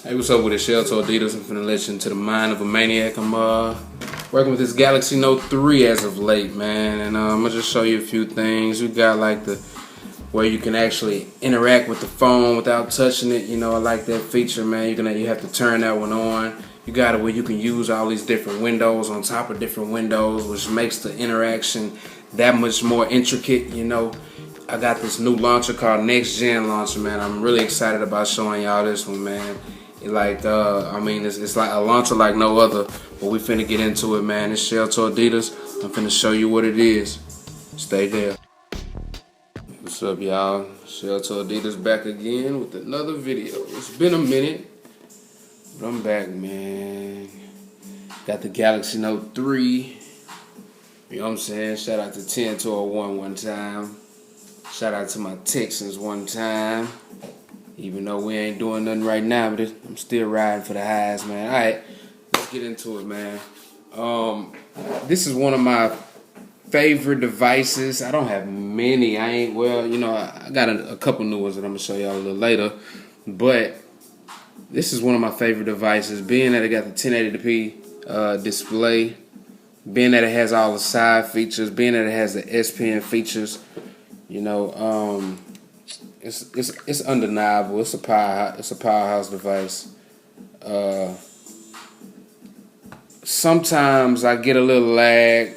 Hey, what's up with it? Shell to Adidas. I'm finna let you into the mind of a maniac. I'm working with this Galaxy Note 3 as of late, man, and I'm gonna just show you a few things. You got like the where you can actually interact with the phone without touching it. You know, I like that feature, man. You have to turn that one on. You got it where you can use all these different windows on top of different windows, which makes the interaction that much more intricate. You know, I got this new launcher called Next Gen launcher, man. I'm really excited about showing y'all this one, man. It's like a launcher like no other. But we finna get into it, man. It's Shell to Adidas. I'm finna show you what it is. Stay there. What's up, y'all? Shell to Adidas back again with another video. It's been a minute, but I'm back, man. Got the Galaxy Note 3. You know what I'm saying? Shout out to 10 to a 1 one time. Shout out to my Texans one time. Even though we ain't doing nothing right now, but I'm still riding for the highs, man. All right, let's get into it, man. This is one of my favorite devices. I don't have many. I got a couple new ones that I'm gonna show y'all a little later. But this is one of my favorite devices. Being that it got the 1080p display, being that it has all the side features, being that it has the S Pen features, you know. It's undeniable. It's a powerhouse device. Sometimes I get a little lag.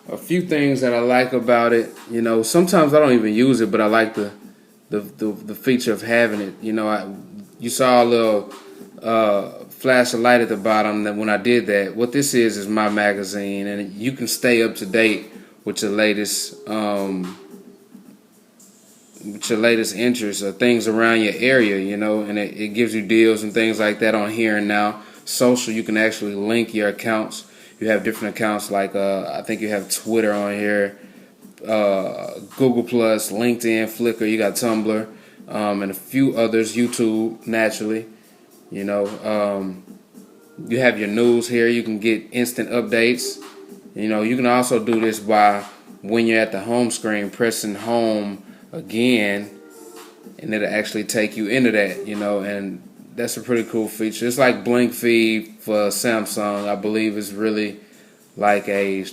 A few things that I like about it, you know. Sometimes I don't even use it, but I like the feature of having it. You know, you saw a little flash of light at the bottom. That when I did that, what this is my magazine, and you can stay up to date with your latest interests or things around your area, you know, and it gives you deals and things like that on here and now. Social, you can actually link your accounts. You have different accounts like I think you have Twitter on here, Google Plus, LinkedIn, Flickr. You got Tumblr, and a few others. YouTube, naturally, you know. You have your news here. You can get instant updates. You know, you can also do this by when you're at the home screen, pressing home again, and it'll actually take you into that, you know, and that's a pretty cool feature. It's like Blink Feed for Samsung. I believe it's really like a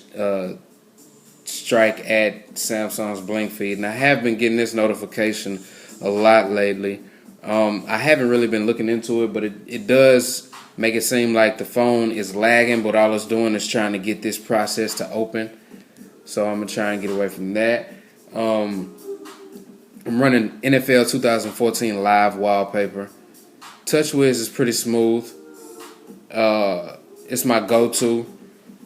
strike at Samsung's Blink Feed, and I have been getting this notification a lot lately. I haven't really been looking into it, but it does make it seem like the phone is lagging, but all it's doing is trying to get this process to open. So I'm gonna try and get away from that. I'm running NFL 2014 live wallpaper. TouchWiz is pretty smooth. It's my go-to.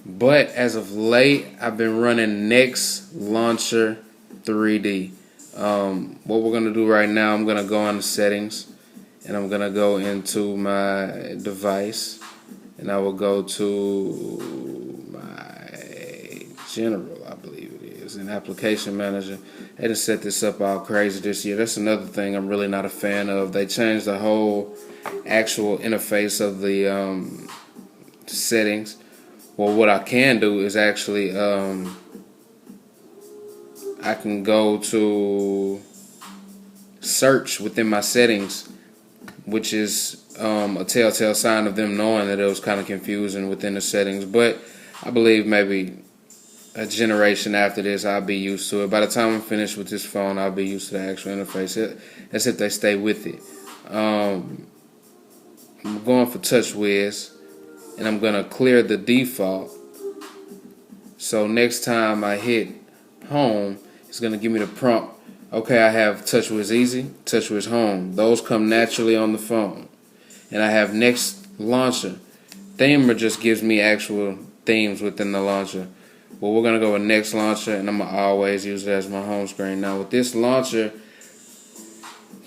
But as of late, I've been running Next Launcher 3D. What we're going to do right now, I'm going to go on the settings. And I'm going to go into my device. And I will go to my general, I believe it is, an application manager. They just set this up all crazy this year. That's another thing I'm really not a fan of. They changed the whole actual interface of the settings. Well, what I can do is actually I can go to search within my settings, which is a telltale sign of them knowing that it was kind of confusing within the settings. But I believe maybe a generation after this, I'll be used to it. By the time I'm finished with this phone, I'll be used to the actual interface. That's if they stay with it. I'm going for TouchWiz, and I'm going to clear the default. So next time I hit home, it's going to give me the prompt. Okay, I have TouchWiz Easy, TouchWiz Home. Those come naturally on the phone. And I have Next Launcher. Themer just gives me actual themes within the launcher. Well, we're going to go with Next Launcher, and I'm going to always use it as my home screen. Now, with this launcher,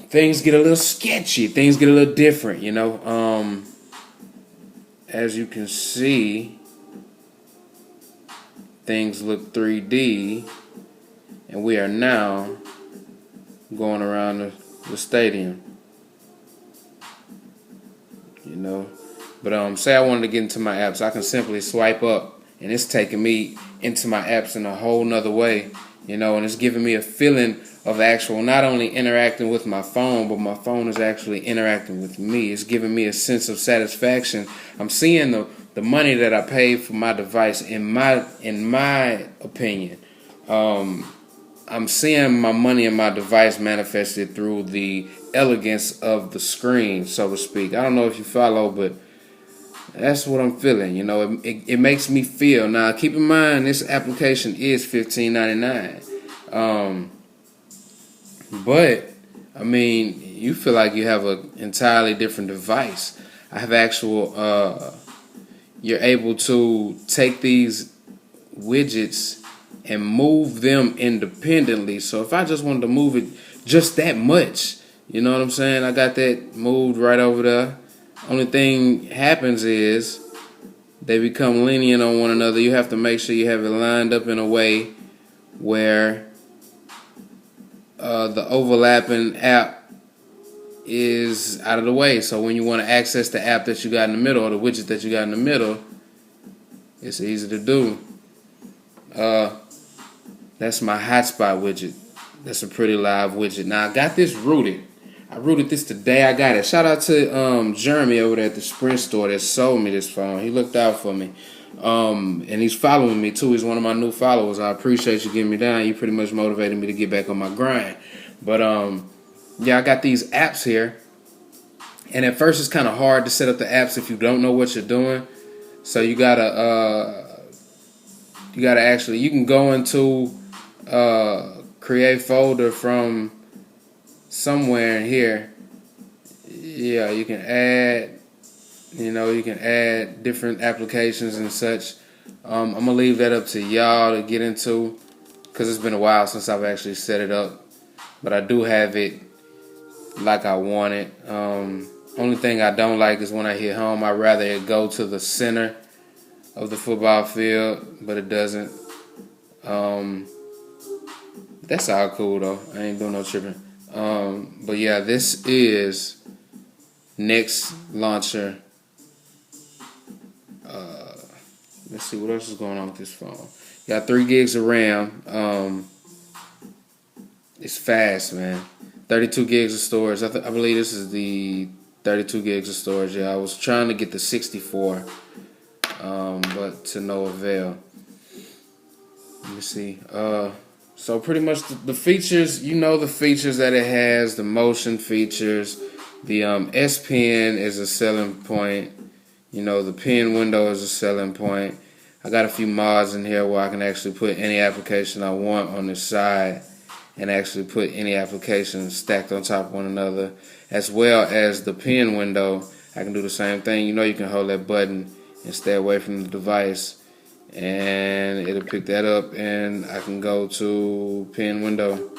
things get a little sketchy. Things get a little different, you know. As you can see, things look 3D, and we are now going around the stadium, you know. But say I wanted to get into my apps, I can simply swipe up, and it's taking me into my apps in a whole nother way, you know, and it's giving me a feeling of actual not only interacting with my phone, but my phone is actually interacting with me. It's giving me a sense of satisfaction. I'm seeing the money that I paid for my device. In my opinion, I'm seeing my money in my device manifested through the elegance of the screen, so to speak. I don't know if you follow, but that's what I'm feeling. You know, it makes me feel. Now, keep in mind, this application is $15.99. But, I mean, you feel like you have an entirely different device. I have actual, you're able to take these widgets and move them independently. So if I just wanted to move it just that much, you know what I'm saying? I got that moved right over there. Only thing happens is they become lenient on one another. You have to make sure you have it lined up in a way where the overlapping app is out of the way. So when you want to access the app that you got in the middle, or the widget that you got in the middle, it's easy to do. That's my hotspot widget. That's a pretty live widget. Now I got this rooted. I rooted this today. I got it. Shout out to Jeremy over there at the Sprint store that sold me this phone. He looked out for me. And he's following me too. He's one of my new followers. I appreciate you getting me down. You pretty much motivated me to get back on my grind. But yeah, I got these apps here. And at first it's kind of hard to set up the apps if you don't know what you're doing. So you gotta actually, you can go into create folder from somewhere in here. Yeah, you can add, you can add different applications and such. I'm gonna leave that up to y'all to get into, because it's been a while since I've actually set it up, but I do have it like I want it. Only thing I don't like is when I hit home, I'd rather it go to the center of the football field, but it doesn't. That's all cool though. I ain't doing no tripping. But yeah, this is Next Launcher. Let's see what else is going on with this phone. Got 3 gigs of RAM. It's fast, man. 32 gigs of storage. I believe this is the 32 gigs of storage. Yeah, I was trying to get the 64, but to no avail. Let me see. So pretty much the features, the features that it has, the motion features, the S Pen is a selling point. The pen window is a selling point. I got a few mods in here where I can actually put any application I want on the side and actually put any application stacked on top of one another, as well as the pen window. I can do the same thing. You can hold that button and stay away from the device, and it'll pick that up, and I can go to pen window,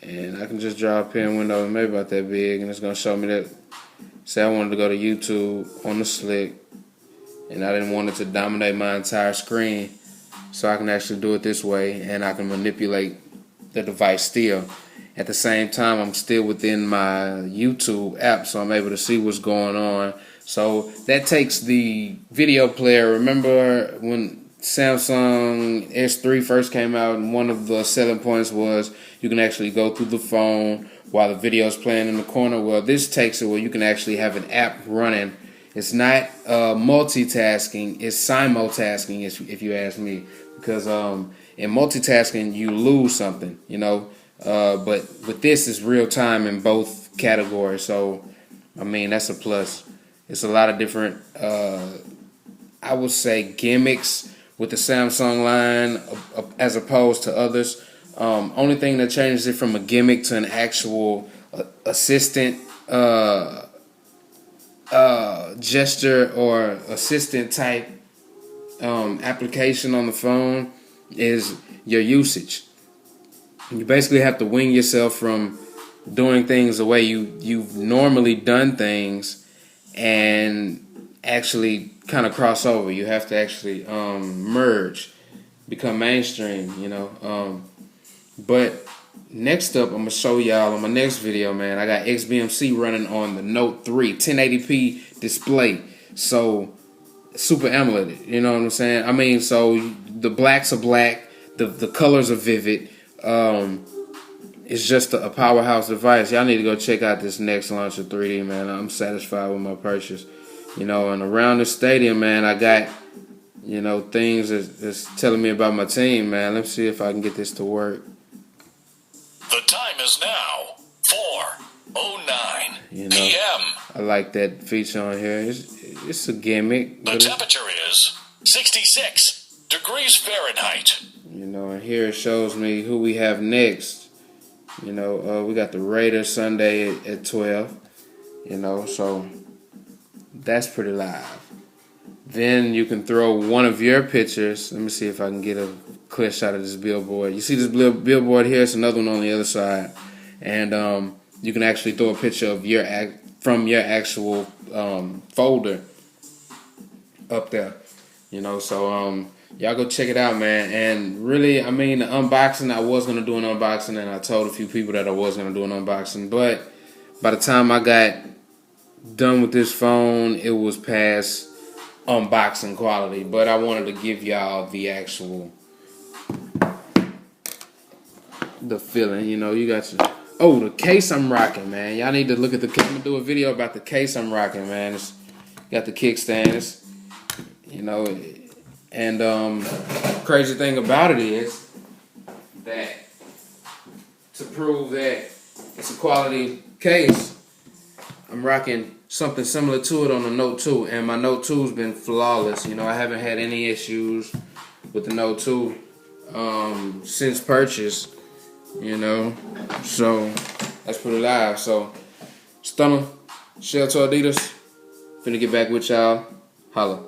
and I can just draw a pen window maybe about that big, and it's going to show me that. Say I wanted to go to YouTube on the slick, and I didn't want it to dominate my entire screen, so I can actually do it this way, and I can manipulate the device still. At the same time, I'm still within my YouTube app, so I'm able to see what's going on. So that takes the video player. Remember when Samsung S3 first came out, and one of the selling points was you can actually go through the phone while the video is playing in the corner? Well, this takes it where you can actually have an app running. It's not multitasking, it's simultasking, if you ask me, because in multitasking you lose something, but with this it's real time in both categories. So I mean, that's a plus. It's a lot of different I would say gimmicks with the Samsung line as opposed to others. Only thing that changes it from a gimmick to an actual assistant gesture or assistant type application on the phone is your usage. You basically have to wing yourself from doing things the way you've normally done things and actually kind of cross over. You have to actually merge, become mainstream, but next up, I'm going to show y'all on my next video, man. I got XBMC running on the Note 3, 1080p display. So, Super AMOLED, you know what I'm saying? I mean, so the blacks are black, the colors are vivid. And it's just a powerhouse device. Y'all need to go check out this Next Launcher 3D, man. I'm satisfied with my purchase. You know, and around the stadium, man, I got, you know, things that's telling me about my team, man. Let's see if I can get this to work. The time is now 4:09 You know, p.m. I like that feature on here. It's a gimmick. The temperature is 66 degrees Fahrenheit. You know, and here it shows me who we have next. You know, we got the Raiders Sunday at 12. You know, so that's pretty live. Then you can throw one of your pictures. Let me see if I can get a clear shot of this billboard. You see this billboard here? It's another one on the other side. And you can actually throw a picture of from your actual folder up there. You know, so y'all go check it out, man. And really, I mean, the unboxing, I was going to do an unboxing, and I told a few people that I was going to do an unboxing. But by the time I got done with this phone, it was past unboxing quality. But I wanted to give y'all the actual, the feeling. You know, you got your, oh, the case I'm rocking, man. Y'all need to look at the case. I'm going to do a video about the case I'm rocking, man. It's got the kickstand. It's, you know, and crazy thing about it is that to prove that it's a quality case, I'm rocking something similar to it on the Note 2, and my Note 2's been flawless. You know, I haven't had any issues with the Note 2 since purchase. You know, so that's pretty live. So, Stunner, Shell to Adidas, finna get back with y'all. Holla.